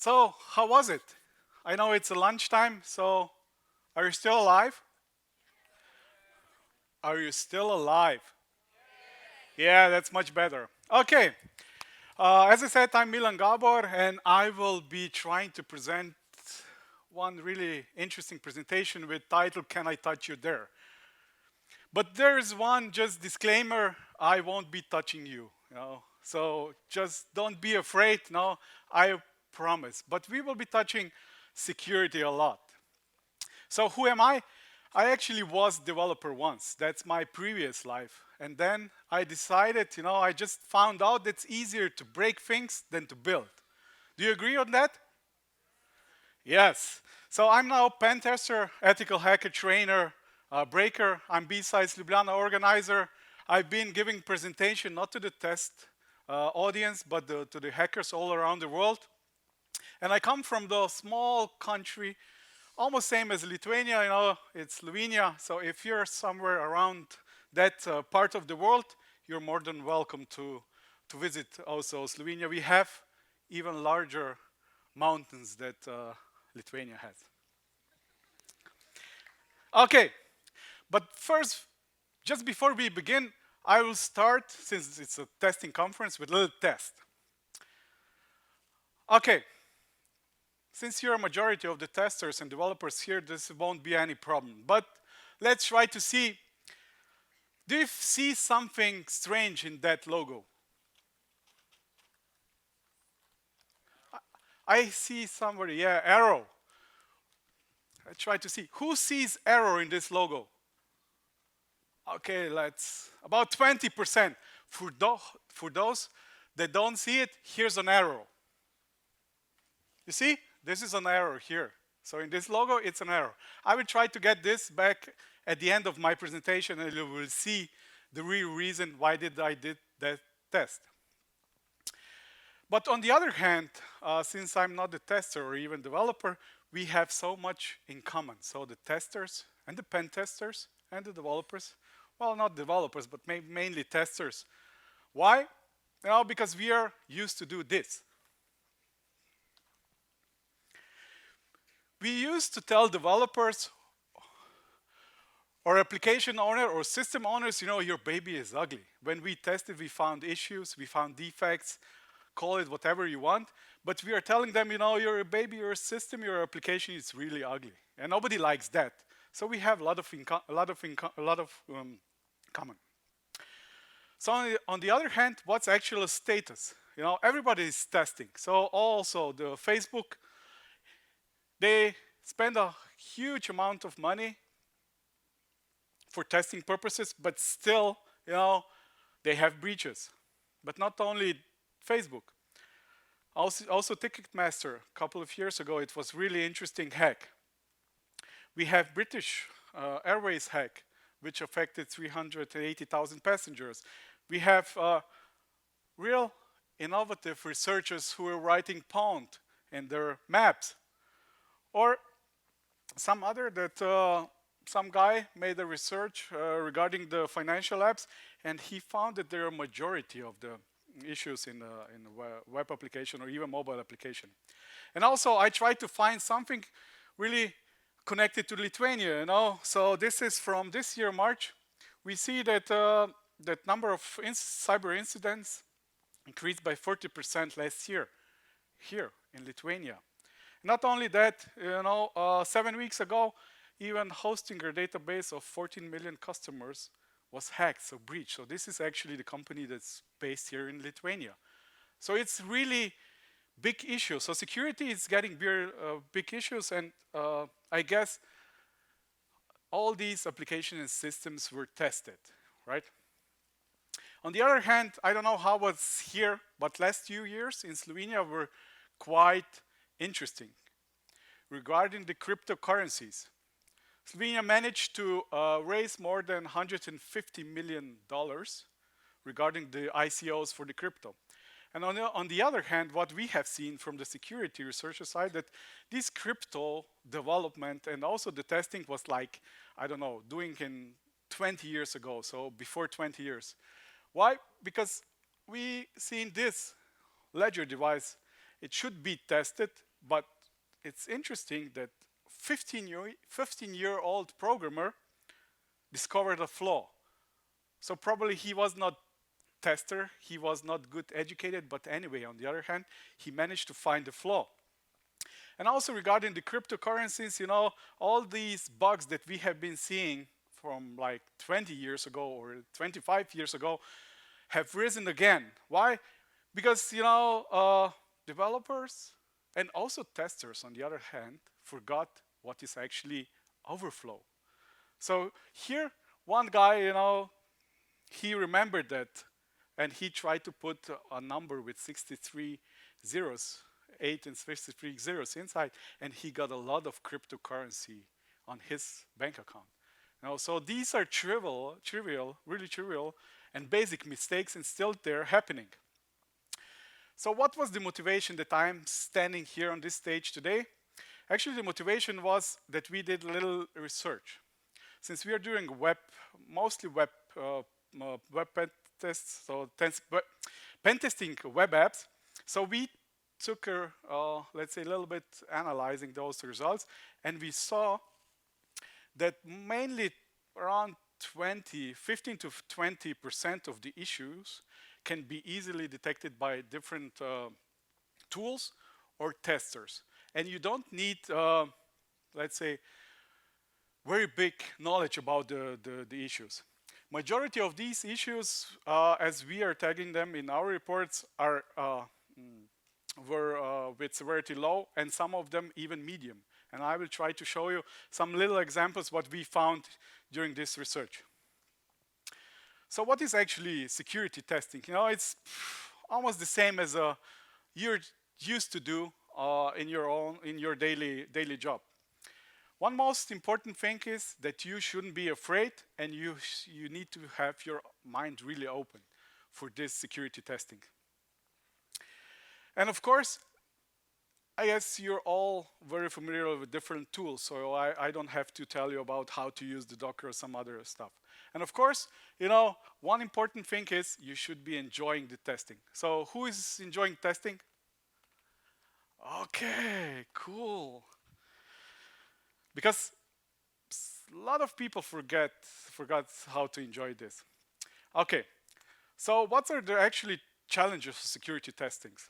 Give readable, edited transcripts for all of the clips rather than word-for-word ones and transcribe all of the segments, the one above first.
So, how was it? I know it's a lunchtime, so are you still alive? Are you still alive? Yeah, that's much better. Okay, as I said, I'm Milan Gabor, and I will be trying to present one really interesting presentation with title, Can I Touch You There? But there's one just disclaimer, I won't be touching you, So just don't be afraid, no, I promise. But we will be touching security a lot. So who am I? I actually was developer once. That's my previous life. And then I decided, I just found out it's easier to break things than to build. Do you agree on that? Yes. So I'm now pen tester, ethical hacker trainer, breaker. I'm B-Sides Ljubljana organizer. I've been giving presentation not to the test audience, but to the hackers all around the world. And I come from the small country, almost same as Lithuania, it's Slovenia. So if you're somewhere around that part of the world, you're more than welcome to visit also Slovenia. We have even larger mountains that Lithuania has. Okay, but first, just before we begin, I will start, since it's a testing conference, with a little test. Okay, since you're a majority of the testers and developers here, this won't be any problem. But let's try to see, do you see something strange in that logo? I see somebody, yeah, arrow. I try to see. Who sees arrow in this logo? Okay, about 20%. For those that don't see it, here's an arrow. You see? This is an arrow here. So in this logo, it's an arrow. I will try to get this back at the end of my presentation, and you will see the real reason why I did that test. But on the other hand, since I'm not a tester or even developer, we have so much in common. So the testers and the pen testers and the developers, well, not developers, but mainly testers. Why? Because we are used to do this. We used to tell developers or application owner or system owners, your baby is ugly. When we tested, we found issues, we found defects, call it whatever you want, but we are telling them, your baby, your system, your application is really ugly, and nobody likes that. So we have a lot of common. So on the other hand, what's actual status? Everybody is testing. So also the Facebook, they spend a huge amount of money for testing purposes, but still, they have breaches. But not only Facebook. Also Ticketmaster, a couple of years ago, it was really interesting hack. We have British Airways hack, which affected 380,000 passengers. We have real innovative researchers who are writing Pound in their maps. Or some guy made a research regarding the financial apps, and he found that there are a majority of the issues in the web application or even mobile application. And also, I tried to find something really connected to Lithuania, So this is from this year, March. We see that that number of cyber incidents increased by 40% last year here in Lithuania. Not only that, 7 weeks ago, even hosting a database of 14 million customers was hacked, so breached. So this is actually the company that's based here in Lithuania. So it's really big issue. So security is getting big issues, and I guess all these applications and systems were tested, right? On the other hand, I don't know how it's here, but last few years in Slovenia were quite interesting. Regarding the cryptocurrencies, Slovenia managed to raise more than $150 million regarding the ICOs for the crypto. And on the other hand, what we have seen from the security researcher side, that this crypto development and also the testing was like, I don't know, doing in 20 years ago, so before 20 years. Why? Because we seen this ledger device, it should be tested, but it's interesting that 15-year-old programmer discovered a flaw. So probably he was not tester, he was not good educated, but anyway, on the other hand, he managed to find the flaw. And also regarding the cryptocurrencies, you know, all these bugs that we have been seeing from like 20 years ago or 25 years ago have risen again. Why? Because, you know, developers and also testers, on the other hand, forgot what is actually overflow. So here, one guy, you know, he remembered that, and he tried to put a number with 63 zeros, 8 and 63 zeros inside, and he got a lot of cryptocurrency on his bank account. You know, so these are trivial, really trivial, and basic mistakes, and still they're happening. So what was the motivation that I'm standing here on this stage today? Actually, the motivation was that we did a little research. Since we are doing mostly web pen tests, so pen testing web apps, so we took let's say a little bit analyzing those results, and we saw that mainly around 15 to 20% of the issues can be easily detected by different tools or testers. And you don't need, let's say, very big knowledge about the issues. Majority of these issues, as we are tagging them in our reports, were with severity low, and some of them even medium. And I will try to show you some little examples what we found during this research. So what is actually security testing? You know, it's almost the same as you're used to do in your daily job. One most important thing is that you shouldn't be afraid, and you need to have your mind really open for this security testing. And of course, I guess you're all very familiar with different tools, so I don't have to tell you about how to use the Docker or some other stuff. And of course, you know, one important thing is you should be enjoying the testing. So who is enjoying testing? Okay, cool. Because a lot of people forgot how to enjoy this. Okay, so what are the actually challenges of security testings?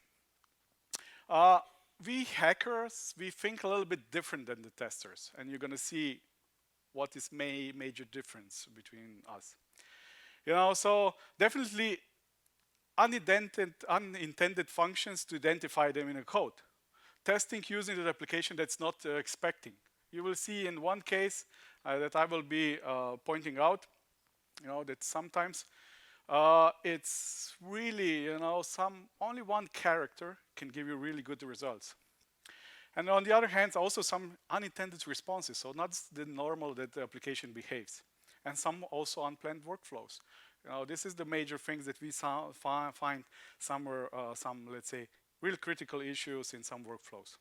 We hackers, we think a little bit different than the testers, and you're gonna see what is major difference between us. You know, so definitely unintended functions to identify them in a code. Testing using the application that's not expecting. You will see in one case that I will be pointing out, you know, that sometimes it's really, you know, only one character can give you really good results. And on the other hand, also some unintended responses, so not the normal that the application behaves. And some also unplanned workflows. You know, this is the major things that we find somewhere, some, let's say, real critical issues in some workflows.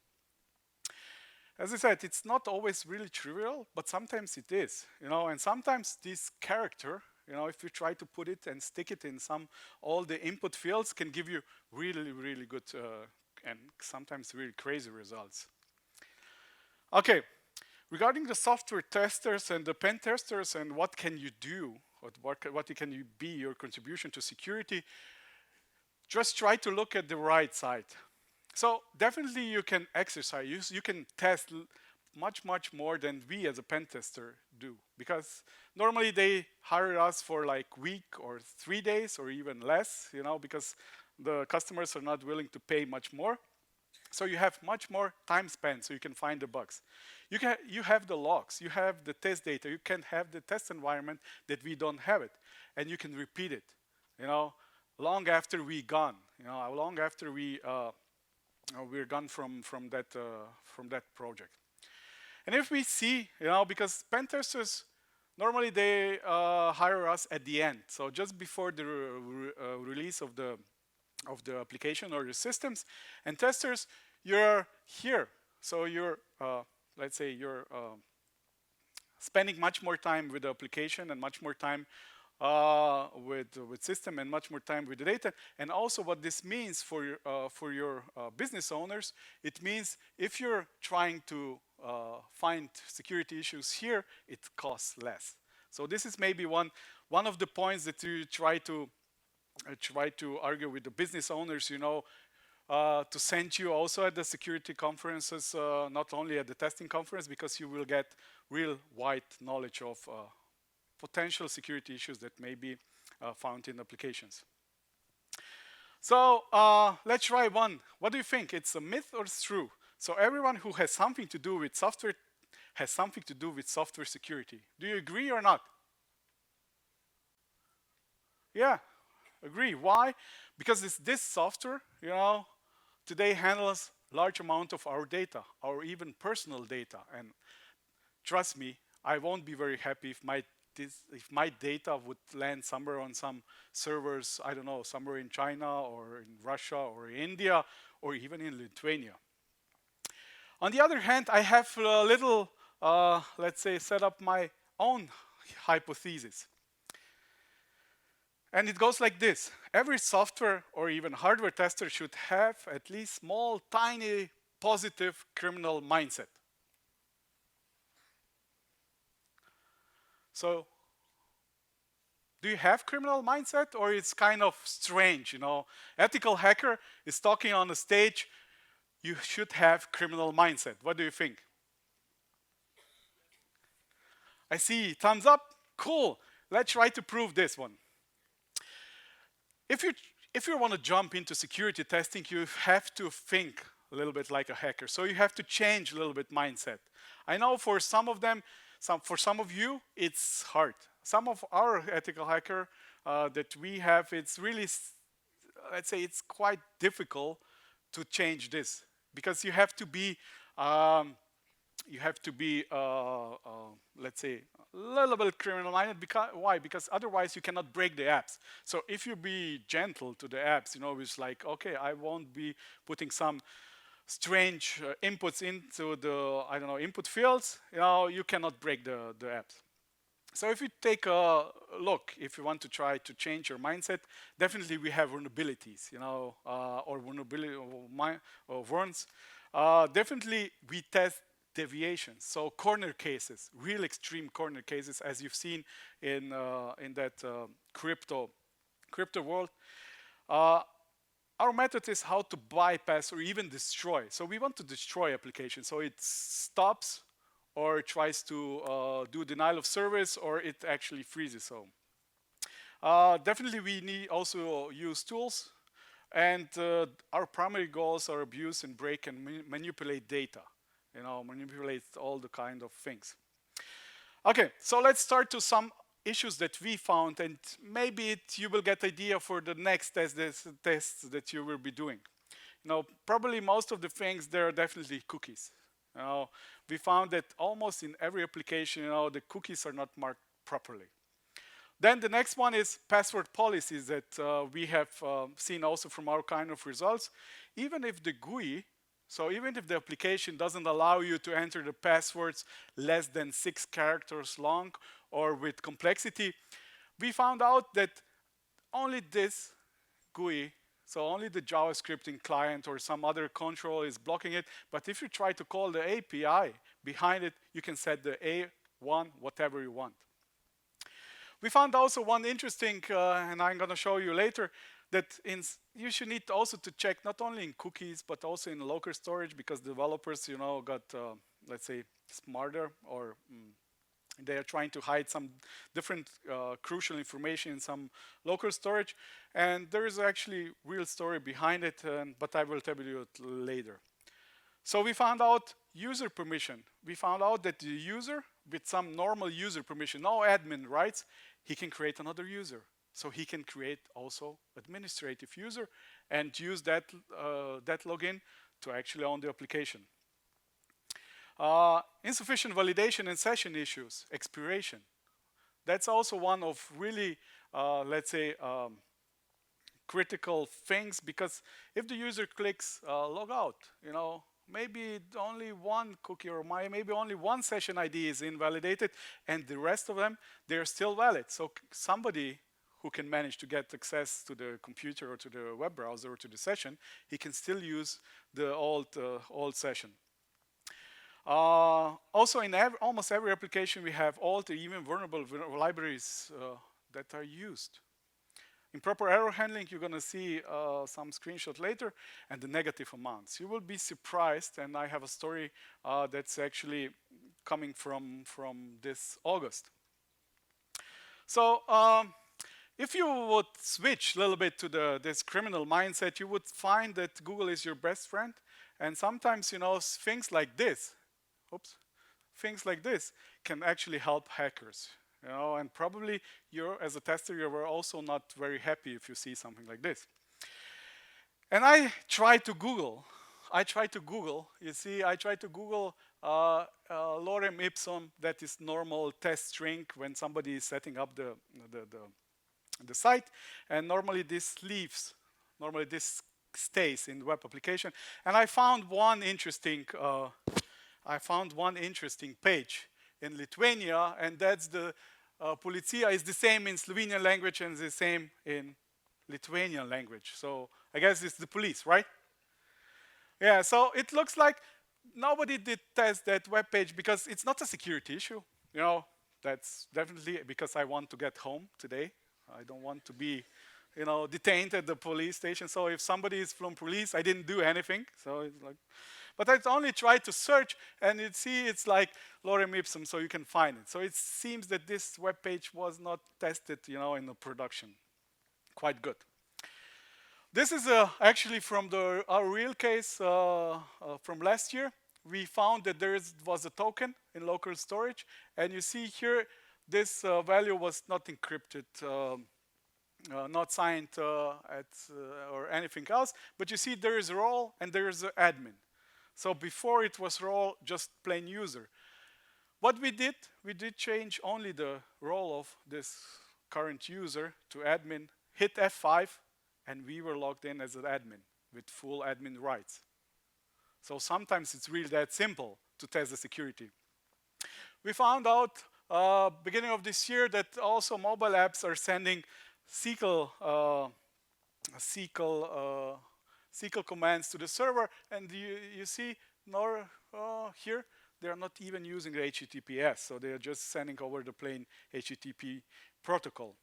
As I said, it's not always really trivial, but sometimes it is, you know, and sometimes this character, you know, if you try to put it and stick it in all the input fields, can give you really, really good and sometimes really crazy results. Okay, regarding the software testers and the pen testers and what can you do, what can you be your contribution to security, just try to look at the right side. So definitely you can exercise, you can test much more than we as a pen tester do, because normally they hire us for like week or 3 days or even less, you know, because the customers are not willing to pay much more. So you have much more time spent so you can find the bugs. You have the logs, you have the test data, you can have the test environment that we don't have it, and you can repeat it, you know, long after we're gone, you know, long after we're gone from that project. And if we see, you know, because pen testers normally they hire us at the end, so just before the release of the application or the systems, and testers, you're here, so you're let's say you're spending much more time with the application and much more time with system and much more time with the data. And also what this means for your business owners, it means if you're trying to find security issues here, it costs less. So this is maybe one of the points that you try to argue with the business owners, to send you also at the security conferences, not only at the testing conference, because you will get real wide knowledge of potential security issues that may be found in applications. So let's try one. What do you think? It's a myth or it's true? So everyone who has something to do with software has something to do with software security. Do you agree or not? Yeah, agree. Why? Because this software, today handles large amount of our data, our even personal data. And trust me, I won't be very happy if my data would land somewhere on some servers, I don't know, somewhere in China or in Russia or India or even in Lithuania. On the other hand, I have a little, let's say, set up my own hypothesis. And it goes like this. Every software or even hardware tester should have at least small, tiny, positive criminal mindset. So, do you have criminal mindset, or it's kind of strange, Ethical hacker is talking on the stage, you should have criminal mindset. What do you think? I see thumbs up. Cool. Let's try to prove this one. If you want to jump into security testing, you have to think a little bit like a hacker. So you have to change a little bit mindset. I know for some of them, for some of you, it's hard. Some of our ethical hacker that we have, it's really, let's say, it's quite difficult to change this because you have to be, let's say, a little bit criminal-minded. Why? Because otherwise you cannot break the apps. So if you be gentle to the apps, it's like, okay, I won't be putting some strange inputs into the, I don't know, input fields, you cannot break the apps. So if you take a look, if you want to try to change your mindset, definitely we have vulnerabilities, or vulnerability or warrants. Definitely we test deviations, so corner cases, real extreme corner cases, as you've seen in that crypto world. Our method is how to bypass or even destroy. So we want to destroy applications, so it stops or tries to do denial of service, or it actually freezes. So definitely we need also use tools, and our primary goals are abuse and break and manipulate data. Manipulate all the kind of things. Okay, so let's start to some issues that we found, and maybe you will get idea for the next tests that you will be doing. Probably most of the things, there are definitely cookies. We found that almost in every application, the cookies are not marked properly. Then the next one is password policies that we have seen also from our kind of results. Even if the GUI, so even if the application doesn't allow you to enter the passwords less than 6 characters long or with complexity, we found out that only this GUI, so only the JavaScripting client or some other control is blocking it. But if you try to call the API behind it, you can set the A1, whatever you want. We found also one interesting, and I'm going to show you later, that you should need also to check not only in cookies, but also in local storage, because developers, got, let's say, smarter, or they are trying to hide some different crucial information in some local storage. And there is actually real story behind it, but I will tell you it later. So we found out user permission. We found out that the user, with some normal user permission, no admin rights, he can create another user. So he can create also administrative user and use that login to actually own the application. Insufficient validation and session issues, expiration. That's also one of really, let's say, critical things, because if the user clicks log out, maybe only one cookie or maybe only one session ID is invalidated, and the rest of them, they're still valid. So somebody who can manage to get access to the computer or to the web browser or to the session, he can still use the old session. Also, in almost every application, we have alt or even vulnerable libraries that are used. In proper error handling, you're going to see some screenshot later, and the negative amounts. You will be surprised, and I have a story that's actually coming from this August. So if you would switch a little bit to this criminal mindset, you would find that Google is your best friend, and sometimes, things like this, things like this can actually help hackers. And probably as a tester, you were also not very happy if you see something like this. And I try to Google. You see, I try to Google lorem ipsum, that is normal test string when somebody is setting up the site. And normally this leaves. Normally this stays in the web application. And I found one interesting page in Lithuania, and that's the Policija is the same in Slovenian language and the same in Lithuanian language. So I guess it's the police, right? Yeah, so it looks like nobody did test that web page because it's not a security issue. That's definitely because I want to get home today. I don't want to be, detained at the police station. So if somebody is from police, I didn't do anything. So it's like, but I only tried to search, and it's like lorem ipsum, so you can find it. So it seems that this web page was not tested, in the production. Quite good. This is actually from our real case from last year. We found that there was a token in local storage, and you see here, this value was not encrypted, not signed or anything else, but you see there is a role and there is an admin. So before it was role, just plain user. What we did change only the role of this current user to admin, hit F5, and we were logged in as an admin with full admin rights. So sometimes it's really that simple to test the security. We found out beginning of this year that also mobile apps are sending SQL commands to the server, and you see here they are not even using the HTTPS, so they are just sending over the plain HTTP protocol.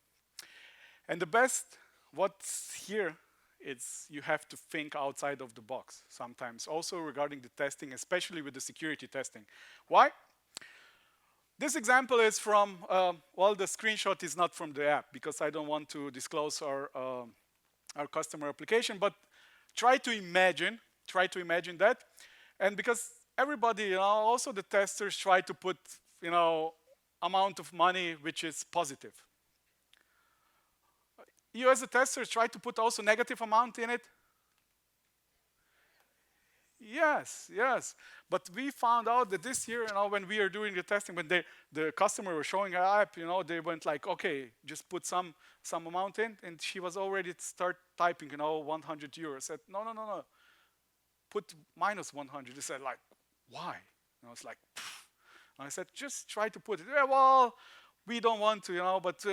And the best, what's here, is you have to think outside of the box sometimes, also regarding the testing, especially with the security testing. Why? This example is from, the screenshot is not from the app because I don't want to disclose our customer application, but try to imagine that. And because everybody, also the testers try to put, amount of money which is positive. You as a tester try to put also negative amount in it? Yes. But we found out that this year, when we are doing the testing, when the customer was showing our app, they went like, okay, just put some amount in, and she was already start typing, 100 euros. I said, no. Put minus 100. They said, like, why? And I was like, pfft. And I said, just try to put it. Yeah, well, we don't want to, but,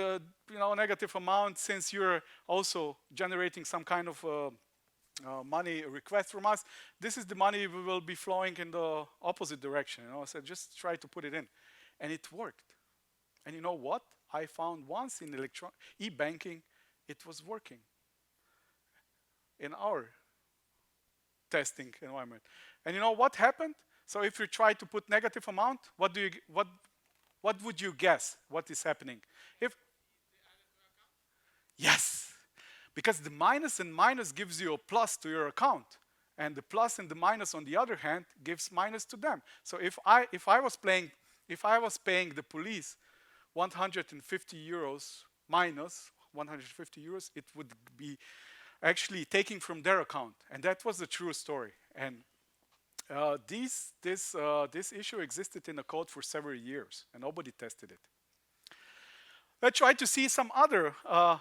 negative amount, since you're also generating some kind of money request from us, this is the money we will be flowing in the opposite direction. I said, just try to put it in. And it worked. And you know what? I found once in e-banking, it was working in our testing environment. And you know what happened? So if you try to put negative amount, what would you guess? What is happening? Yes, because the minus and minus gives you a plus to your account, and the plus and the minus, on the other hand, gives minus to them. So if I was paying the police 150 euros minus 150 euros, it would be actually taking from their account, and that was the true story. And this issue existed in the code for several years, and nobody tested it. Let's try to see some other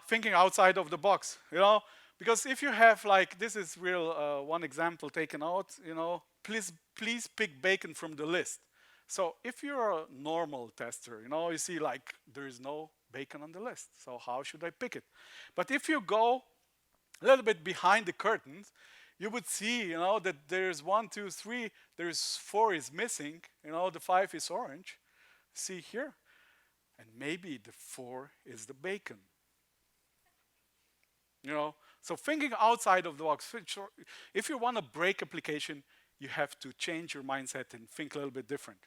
thinking outside of the box, because if you have, like, this is real, one example taken out, please pick bacon from the list. So if you're a normal tester, you see like there is no bacon on the list. So how should I pick it? But if you go a little bit behind the curtains, you would see, that there's 1, 2, 3, there's 4 is missing, the 5 is orange. See here? And maybe the 4 is the bacon. So thinking outside of the box. If you want to break application, you have to change your mindset and think a little bit different.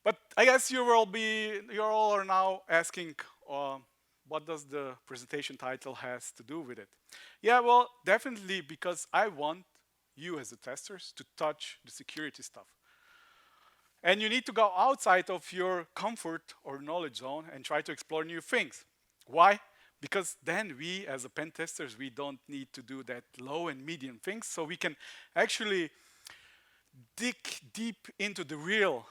But I guess you all are now asking, what does the presentation title has to do with it? Yeah, well, definitely because I want you as the testers to touch the security stuff. And you need to go outside of your comfort or knowledge zone and try to explore new things. Why? Because then we, as a pen testers, we don't need to do that low and medium things. So we can actually dig deep into the real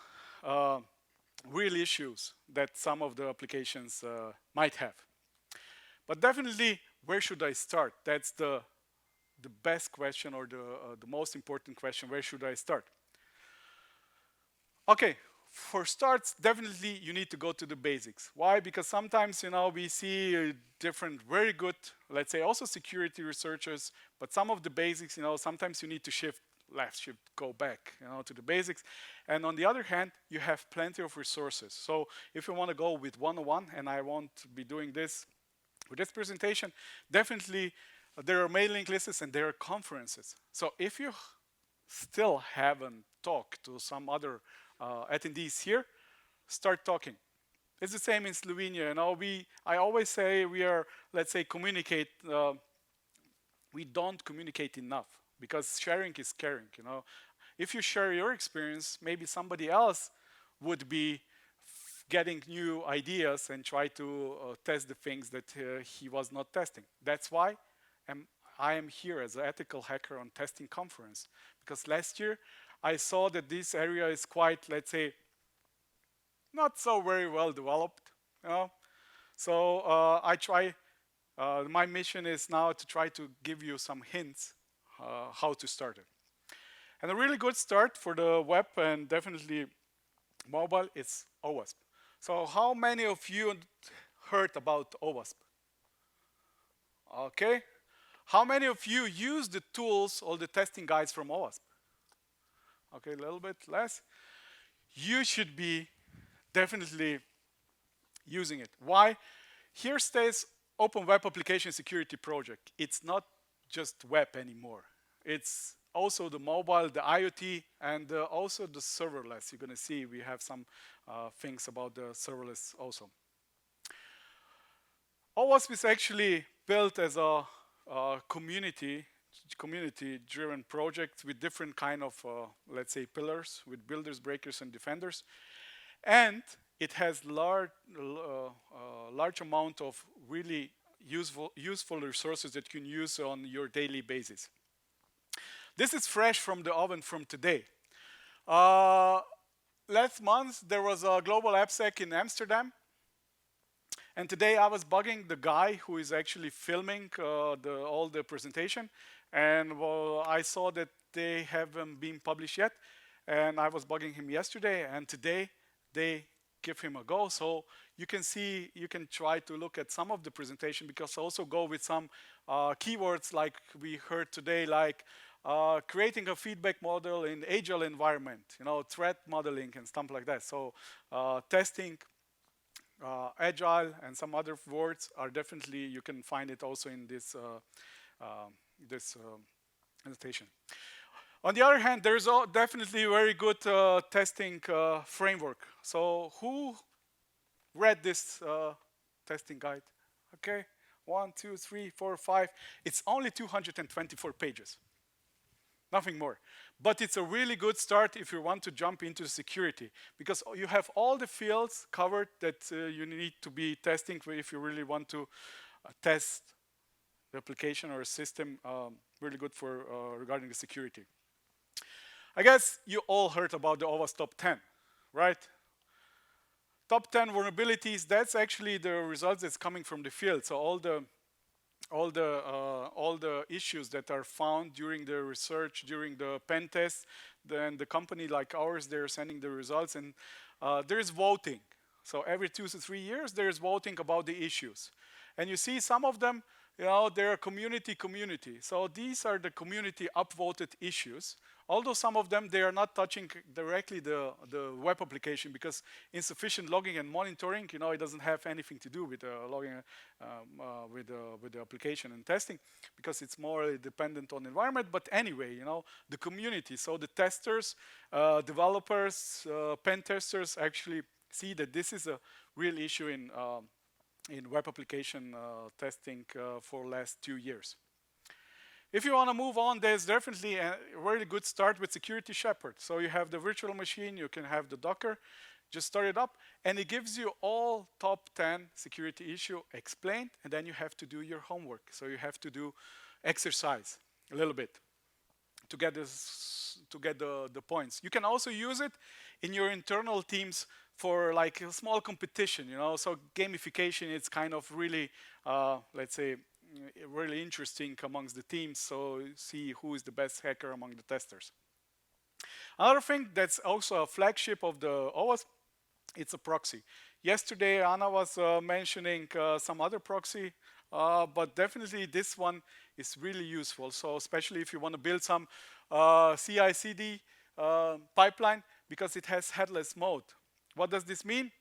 issues that some of the applications might have. But definitely, where should I start? That's the best question, or the most important question. Where should I start? Okay, for starts, definitely you need to go to the basics. Why? Because sometimes, we see different, very good, let's say also security researchers, but some of the basics, sometimes you need to shift left, shift, go back, to the basics. And on the other hand, you have plenty of resources. So if you want to go with 101, and I won't be doing this with this presentation, definitely there are mailing lists and there are conferences. So if you still haven't talked to some other attendees here, start talking. It's the same in Slovenia. I always say we are, let's say, we don't communicate enough, because sharing is caring. If you share your experience, maybe somebody else would be getting new ideas and try to test the things that he was not testing. That's why I am here as an ethical hacker on testing conference, because last year I saw that this area is quite, let's say, not so very well developed. So my mission is now to try to give you some hints how to start it. And a really good start for the web and definitely mobile is OWASP. So how many of you heard about OWASP? Okay. How many of you use the tools or the testing guides from OWASP? Okay, a little bit less. You should be definitely using it. Why? Here stays Open Web Application Security Project. It's not just web anymore. It's also the mobile, the IoT, and also the serverless. You're going to see we have some things about the serverless also. OWASP is actually built as a community-driven project with different kind of, let's say, pillars, with builders, breakers, and defenders. And it has large amount of really useful resources that you can use on your daily basis. This is fresh from the oven from today. Last month, there was a global AppSec in Amsterdam. And today I was bugging the guy who is actually filming all the presentation. And I saw that they haven't been published yet. And I was bugging him yesterday. And today they give him a go. So you can see, you can try to look at some of the presentation, because also go with some keywords like we heard today, like creating a feedback model in agile environment, threat modeling and stuff like that. So testing, agile, and some other words are definitely, you can find it also in this presentation. On the other hand, there's definitely a very good testing framework. So who read this testing guide? Okay, 1, 2, 3, 4, 5. It's only 224 pages. Nothing more. But it's a really good start if you want to jump into security, because you have all the fields covered that you need to be testing if you really want to test the application or a system. Really good for regarding the security. I guess you all heard about the OWASP top 10, right? Top 10 vulnerabilities, that's actually the results that's coming from the field. So all the all the issues that are found during the research, during the pen test. Then the company like ours, they're sending the results, and there is voting. So every 2 to 3 years, there is voting about the issues. And you see some of them, they're community. So these are the community upvoted issues. Although some of them, they are not touching directly the web application, because insufficient logging and monitoring, it doesn't have anything to do with logging with the application and testing, because it's more dependent on environment. But anyway, the community, so the testers, developers, pen testers actually see that this is a real issue in web application testing for last 2 years. If you want to move on, there's definitely a really good start with Security Shepherd. So you have the virtual machine, you can have the Docker, just start it up, and it gives you all top 10 security issue explained, and then you have to do your homework. So you have to do exercise a little bit to get the points. You can also use it in your internal teams for like a small competition, So gamification is kind of really, let's say, really interesting amongst the teams. So see who is the best hacker among the testers. Another thing that's also a flagship of the OWASP, it's a proxy. Yesterday, Anna was mentioning some other proxy, but definitely this one is really useful. So especially if you want to build some CI/CD pipeline, because it has headless mode. What does this mean?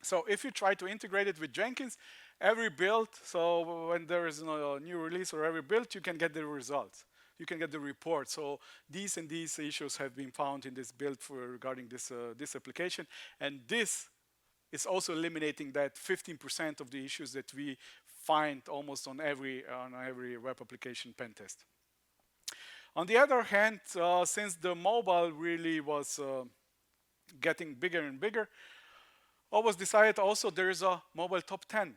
So if you try to integrate it with Jenkins, every build, so when there is a new release or every build, you can get the results. You can get the report. So these and these issues have been found in this build regarding this application. And this is also eliminating that 15% of the issues that we find almost on every web application pen test. On the other hand, since the mobile really was getting bigger and bigger, always decided also there is a mobile top 10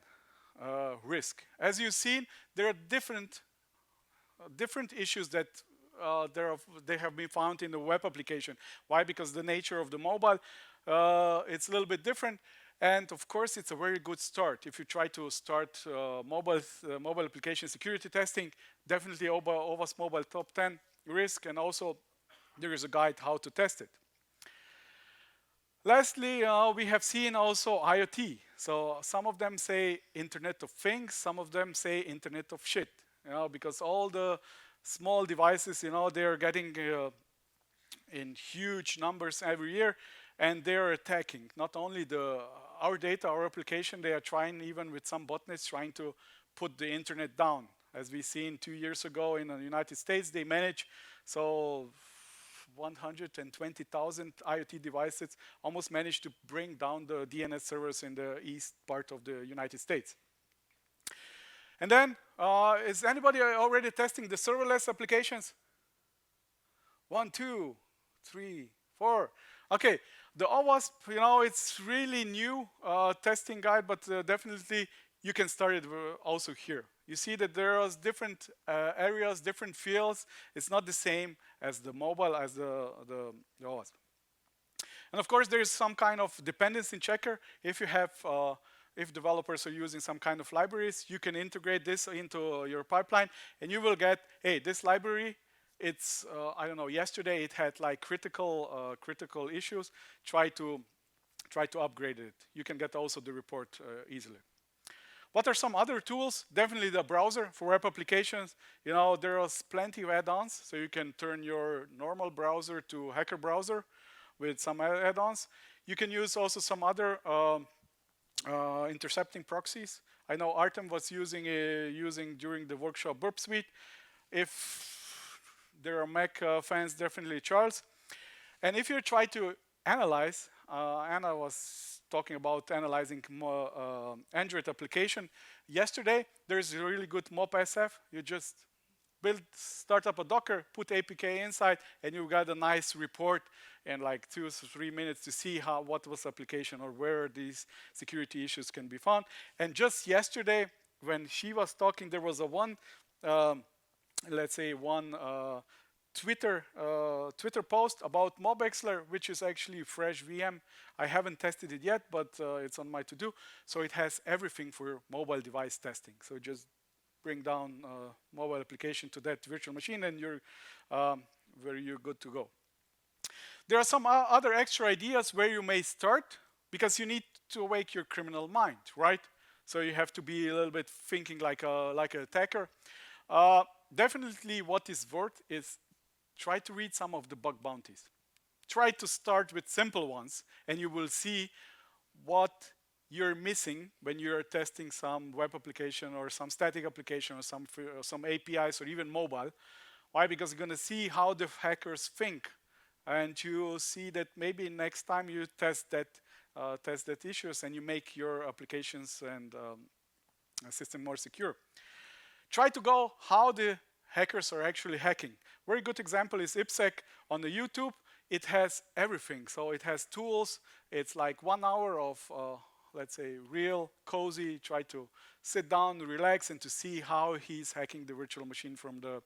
risk. As you've seen, there are different issues that they have been found in the web application. Why? Because the nature of the mobile, it's a little bit different. And of course, it's a very good start. If you try to start mobile application security testing, definitely OWASP mobile top 10 risk, and also there is a guide how to test it. Lastly, we have seen also IoT. So some of them say Internet of Things, some of them say Internet of Shit, because all the small devices, they are getting in huge numbers every year, and they are attacking not only our data, our application, they are trying even with some botnets trying to put the internet down. As we seen 2 years ago in the United States, they managed, 120,000 IoT devices almost managed to bring down the DNS servers in the east part of the United States. And then, is anybody already testing the serverless applications? 1, 2, 3, 4. Okay, the OWASP, it's really new testing guide, but definitely you can start it also here. You see that there are different areas, different fields. It's not the same as the mobile, as the OWASP. And of course, there is some kind of dependency checker. If you have, if developers are using some kind of libraries, you can integrate this into your pipeline, and you will get, hey, this library, it's, I don't know, yesterday it had like critical issues. Try to upgrade it. You can get also the report easily. What are some other tools? Definitely the browser for web applications. There is plenty of add-ons, so you can turn your normal browser to hacker browser with some add-ons. You can use also some other intercepting proxies. I know Artem was using during the workshop Burp Suite. If there are Mac fans, definitely Charles. And if you try to analyze, Anna was talking about analyzing Android application. Yesterday, there's a really good MobSF. You just start up a Docker, put APK inside, and you got a nice report in like 2 to 3 minutes to see what was application or where these security issues can be found. And just yesterday, when she was talking, there was one Twitter post about MobXler, which is actually fresh VM. I haven't tested it yet, but it's on my to-do. So it has everything for mobile device testing. So just bring down mobile application to that virtual machine, and you're good to go. There are some other extra ideas where you may start, because you need to awake your criminal mind, right? So you have to be a little bit thinking like an attacker. Definitely what is worth is try to read some of the bug bounties. Try to start with simple ones, and you will see what you're missing when you're testing some web application or some static application or some APIs or even mobile. Why? Because you're going to see how the hackers think, and you see that maybe next time you test that issues and you make your applications and system more secure. Try to go how the hackers are actually hacking. Very good example is IPSec on the YouTube. It has everything. So it has tools. It's like 1 hour of, let's say, real cozy. Try to sit down, relax, and to see how he's hacking the virtual machine from the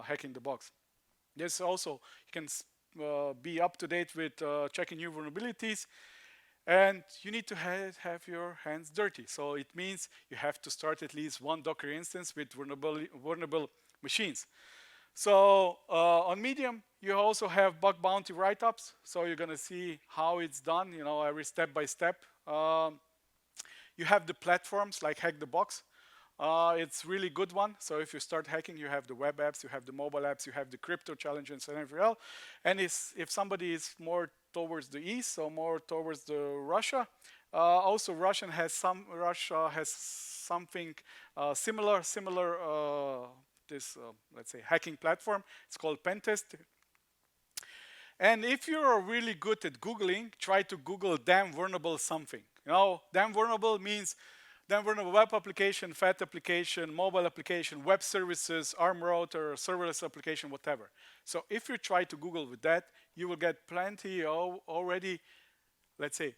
hacking the box. There's also, you can be up to date with checking new vulnerabilities. And you need to have your hands dirty. So it means you have to start at least one Docker instance with vulnerable machines. So on Medium, you also have bug bounty write-ups. So you're going to see how it's done, every step by step. You have the platforms like Hack the Box. It's really good one. So if you start hacking, you have the web apps, you have the mobile apps, you have the crypto challenges and everything else. And if somebody is more towards the east, so more towards the Russia, also Russia has something similar. This let's say hacking platform. It's called Pentest. And if you're really good at Googling, try to Google damn vulnerable something. Damn vulnerable means damn vulnerable web application, FAT application, mobile application, web services, ARM router, serverless application, whatever. So if you try to Google with that, you will get plenty already, let's say,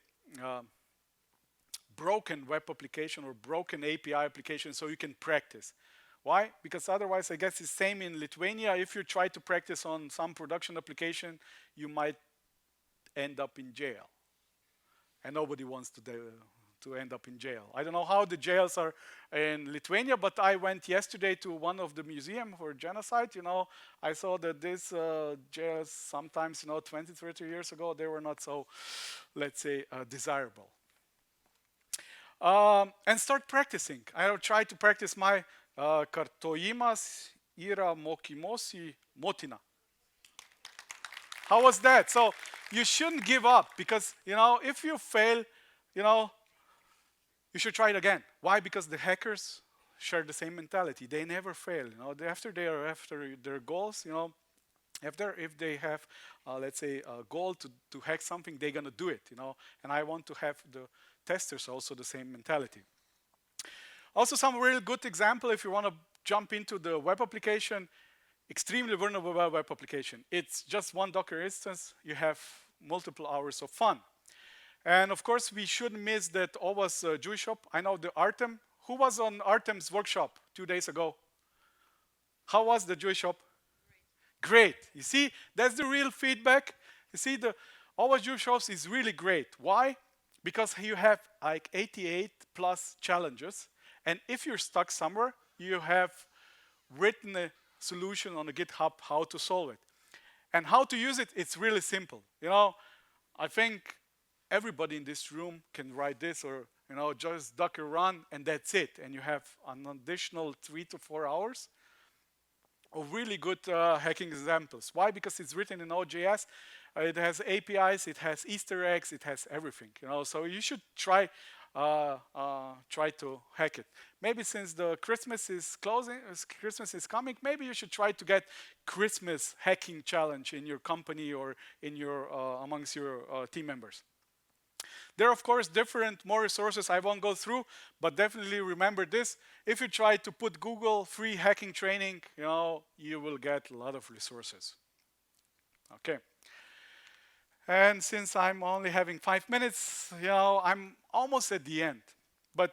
broken web application or broken API application, so you can practice. Why? Because otherwise, I guess it's same in Lithuania. If you try to practice on some production application, you might end up in jail. And nobody wants to end up in jail. I don't know how the jails are in Lithuania, but I went yesterday to one of the museum for genocide. I saw that these jails sometimes, 20, 30 years ago, they were not so, let's say, desirable. And start practicing. I will try to practice my kartojimas yra mokymosi motina. How was that? So you shouldn't give up, because if you fail, you should try it again. Why? Because the hackers share the same mentality. They never fail. After they are after their goals, if they have, let's say, a goal to hack something, they're gonna do it. And I want to have the testers also the same mentality. Also, some really good example if you want to jump into the web application, extremely vulnerable web application. It's just one Docker instance. You have multiple hours of fun. And of course, we shouldn't miss that OWASP Jewish shop. I know the Artem. Who was on Artem's workshop 2 days ago? How was the Jewish shop? Great. You see, that's the real feedback. You see, the OWASP Jewish shops is really great. Why? Because you have like 88 plus challenges. And if you're stuck somewhere, you have written a solution on the GitHub how to solve it. And how to use it, it's really simple. I think everybody in this room can write this, or just Docker run, and that's it. And you have an additional 3 to 4 hours of really good hacking examples. Why? Because it's written in Node.js. It has APIs, it has Easter eggs, it has everything. So you should try to hack it. Maybe since the Christmas is coming, maybe you should try to get Christmas hacking challenge in your company or in your amongst your team members. There are, of course, more resources I won't go through, but definitely remember this. If you try to put Google free hacking training, you will get a lot of resources. Okay. And since I'm only having 5 minutes, I'm almost at the end. But,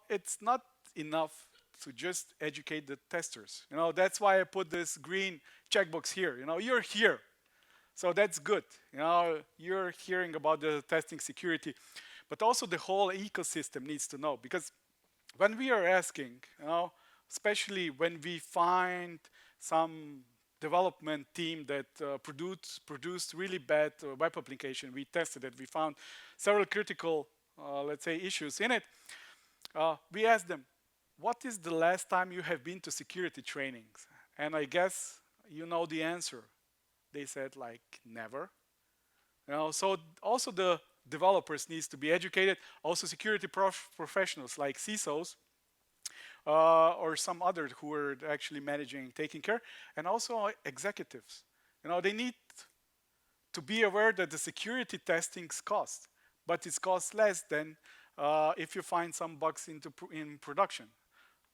it's not enough to just educate the testers. That's why I put this green checkbox here. You're here. So that's good. You're hearing about the testing security. But also the whole ecosystem needs to know. Because when we are asking, especially when we find some development team that produced really bad web application. We tested it. We found several critical, let's say, issues in it. We asked them, what is the last time you have been to security trainings? And I guess you know the answer. They said, like, never. So also the developers needs to be educated. Also security professionals like CISOs or some others who are actually managing, taking care, and also executives. They need to be aware that the security testing costs, but it costs less than if you find some bugs in production.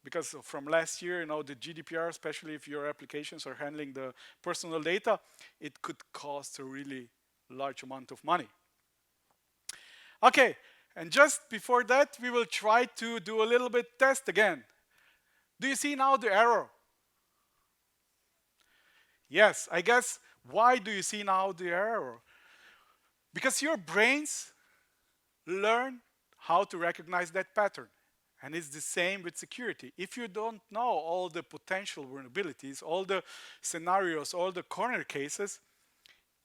Because from last year, the GDPR, especially if your applications are handling the personal data, it could cost a really large amount of money. Okay, and just before that, we will try to do a little bit test again. Do you see now the error? Yes, I guess. Why do you see now the error? Because your brains learn how to recognize that pattern. And it's the same with security. If you don't know all the potential vulnerabilities, all the scenarios, all the corner cases,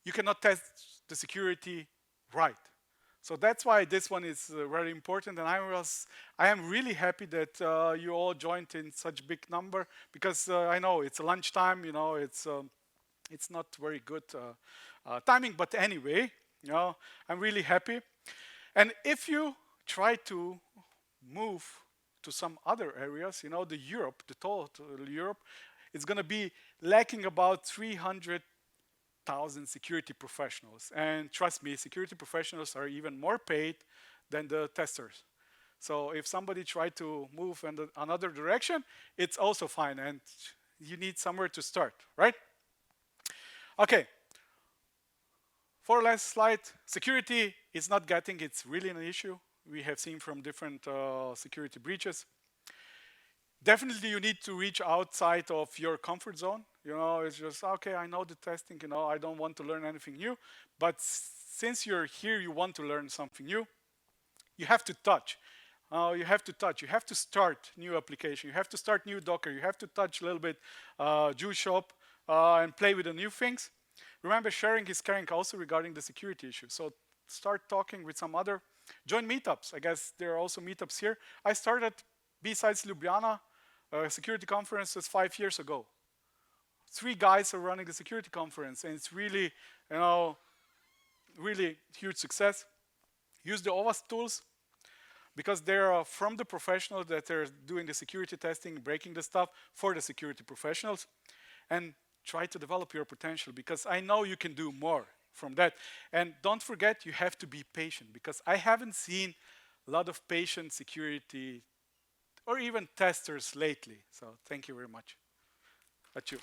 you cannot test the security right. So that's why this one is very important. And I am really happy that you all joined in such big number, because I know it's lunchtime, it's not very good timing, but anyway, I'm really happy. And if you try to move to some other areas, the total Europe, it's going to be lacking about 300,000 security professionals. And trust me, security professionals are even more paid than the testers. So if somebody tried to move in another direction, it's also fine, and you need somewhere to start, right? Okay. For last slide, security is not getting, it's really an issue. We have seen from different security breaches. Definitely you need to reach outside of your comfort zone. It's just, okay, I know the testing, I don't want to learn anything new. But since you're here, you want to learn something new, you have to touch. You have to start new application. You have to start new Docker. You have to touch a little bit Jewish shop and play with the new things. Remember, sharing is caring also regarding the security issue. So start talking with some other. Join meetups. I guess there are also meetups here. I started, besides Ljubljana, security conferences 5 years ago. 3 guys are running the security conference, and it's really, really huge success. Use the OWASP tools, because they're from the professionals that are doing the security testing, breaking the stuff for the security professionals. And try to develop your potential, because I know you can do more from that. And don't forget, you have to be patient, because I haven't seen a lot of patient security or even testers lately. So thank you very much. That's you.